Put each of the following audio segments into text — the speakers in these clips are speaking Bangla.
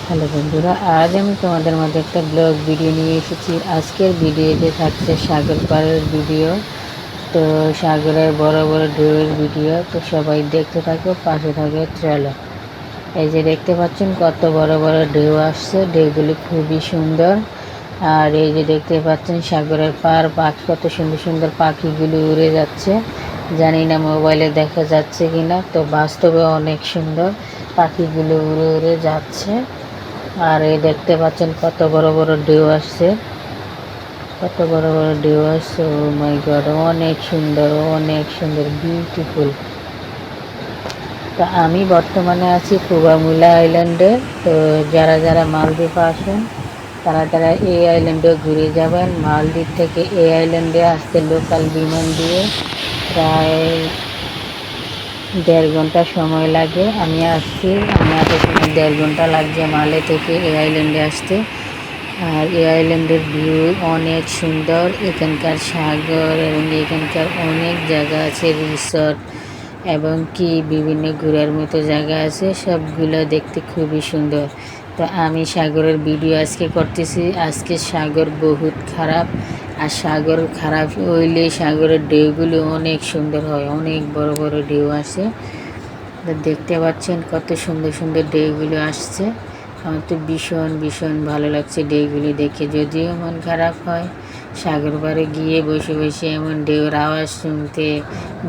হ্যালো বন্ধুরা, আজ আমি তোমাদের মধ্যে একটা ব্লগ ভিডিও নিয়ে এসেছি। আজকের ভিডিওতে থাকছে সাগর পাড়ের ভিডিও। তো সাগরের বড় বড় ঢেউয়ের ভিডিও। তো সবাই দেখতে থাকো, পাশে থাকো, চলো। এই যে দেখতে পাচ্ছেন কত বড় বড় ঢেউ আসছে, ঢেউগুলি খুবই সুন্দর। আর এই যে দেখতে পাচ্ছেন সাগরের পাড়, পাখি, কত সুন্দর সুন্দর পাখিগুলি উড়ে যাচ্ছে। জানি না মোবাইলে দেখা যাচ্ছে কিনা, তো বাস্তবে অনেক সুন্দর পাখিগুলো উড়ে উড়ে যাচ্ছে। আর এই দেখতে পাচ্ছেন কত বড় বড় ঢেউ আসছে, কত বড় বড় ঢেউ আসছে। ও মাই গড, অনেক সুন্দর, অনেক সুন্দর, বিউটিফুল। তো আমি বর্তমানে আছি কুবামুলা আইল্যান্ডে। তো যারা যারা মালদ্বীপ আসেন তারা তারা এই আইল্যান্ডে ঘুরে যাবেন। মালদ্বীপ থেকে এই আইল্যান্ডে আসতে লোকাল বিমান দিয়ে প্রায় 1.5 ঘন্টা সময় লাগে। আমি আসছি, আমি আসার সময় 1.5 ঘন্টা লাগছে মালে থেকে এই আইল্যান্ডে আসতে। আর এই আইল্যান্ডের ভিউ অনেক সুন্দর। এখানকার সাগর এবং এখানকার অনেক জায়গা আছে, রিসর্ট এবং কি বিভিন্ন ঘোরার মতো জায়গা আছে, সবগুলো দেখতে খুবই সুন্দর। তো আমি সাগরের ভিডিও আজকে করতেছি। আজকে সাগর বহুত খারাপ, আর সাগর খারাপ হইলে সাগরের ঢেউগুলো অনেক সুন্দর হয়, অনেক বড় বড় ঢেউ আসে। দেখতে পাচ্ছেন কত সুন্দর সুন্দর ঢেউগুলো আসছে। আমার তো ভীষণ ভীষণ ভালো লাগছে ঢেউগুলি দেখে। যদিও মন খারাপ হয়, সাগর পাড়ে গিয়ে বসে বসে এমন ঢেউর আওয়াজ শুনতে,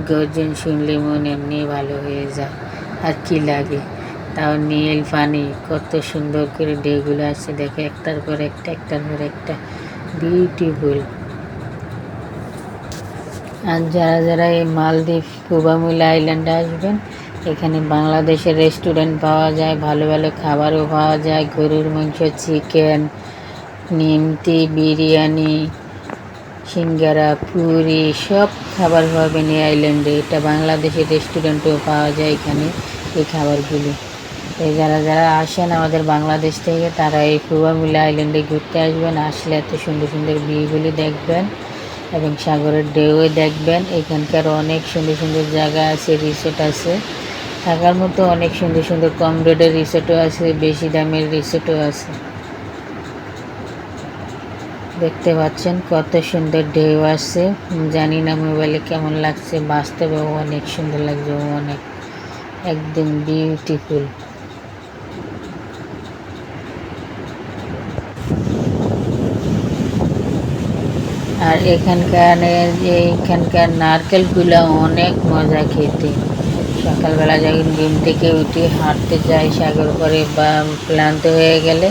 গর্জন শুনলে মন এমনি ভালো হয়ে যায়। আর কি লাগে, তাও নীল পানি, কত সুন্দর করে ঢেউগুলো আসছে দেখে, একটার পর একটা, একটার পর একটা, বিউটিফুল। আর যারা যারা এই মালদ্বীপ কুবামুলা আইল্যান্ডে আসবেন, এখানে বাংলাদেশের রেস্টুরেন্ট পাওয়া যায়, ভালো ভালো খাবারও পাওয়া যায়, গরুর মাংস, চিকেন, নিমতি, বিরিয়ানি, সিঙ্গারা, পুরি, সব খাবার পাবেন এই আইল্যান্ডে। এটা বাংলাদেশের রেস্টুরেন্টেও পাওয়া যায় এখানে এই খাবারগুলি। এই যারা যারা আসেন আমাদের বাংলাদেশ থেকে, তারা এই কুবামুলা আইল্যান্ডে ঘুরতে আসবেন। আসলে এত সুন্দর সুন্দর ভিউগুলি দেখবেন এবং সাগরের ঢেউ দেখবেন। এখানকার অনেক সুন্দর সুন্দর জায়গা আছে, রিসোর্ট আছে থাকার মতো, অনেক সুন্দর সুন্দর কম রেটের রিসোর্টও আছে, বেশি দামের রিসোর্টও আছে। দেখতে পাচ্ছেন কত সুন্দর ঢেউ আসছে। জানি না মোবাইলে কেমন লাগছে, বাস্তবেও অনেক সুন্দর লাগছে, অনেক, একদম বিউটিফুল। আর এখানকার নারকেলগুলো অনেক মজা খেতে। সকালবেলা যখন ঘুম থেকে উঠে হাঁটতে যাই সাগর করে বা ক্লান্ত হয়ে গেলে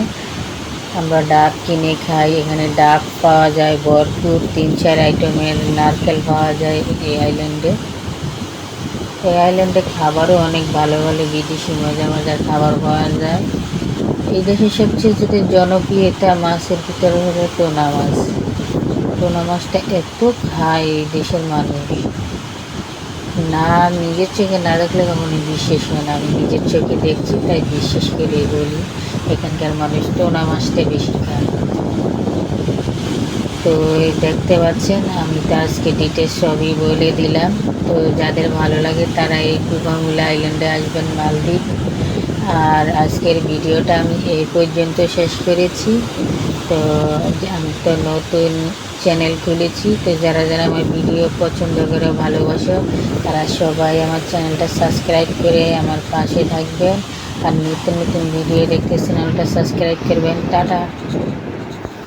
আমরা ডাব কিনে খাই। এখানে ডাব পাওয়া যায় ভরপুর, 3-4 আইটেমের নারকেল পাওয়া যায় এই আইল্যান্ডে। এই আইল্যান্ডে খাবারও অনেক ভালো ভালো বিদেশি মজা মজার খাবার পাওয়া যায়। এই দেশের সবচেয়ে যদি জনপ্রিয়তা মাছের ভিতরে হলো টোনা মাছ। টোনা মাছটা এত খায় এই দেশের মানুষ, না নিজের চোখে না দেখলে কখনো বিশ্বাস হয় না। আমি নিজের চোখে দেখছি, তাই বিশ্বাস করে বলি এখানকার মানুষ টোনা মাছটা বেশি খায়। তো দেখতে পাচ্ছেন আমি তো আজকে ডিটেলস সবই বলে দিলাম। তো যাদের ভালো লাগে তারা এই কুবামুলা আইল্যান্ডে আসবেন, মালদ্বীপ। আর আজকের ভিডিওটা আমি এই পর্যন্ত শেষ করেছি। তো আমি তো নতুন চ্যানেল খুলেছি, তো যারা যারা আমার ভিডিও পছন্দ করে, ভালোবাসো, তারা সবাই আমার চ্যানেলটা সাবস্ক্রাইব করে আমার পাশে থাকবেন। আর নতুন নতুন ভিডিও দেখতে চ্যানেলটা সাবস্ক্রাইব করবেন। টাটা।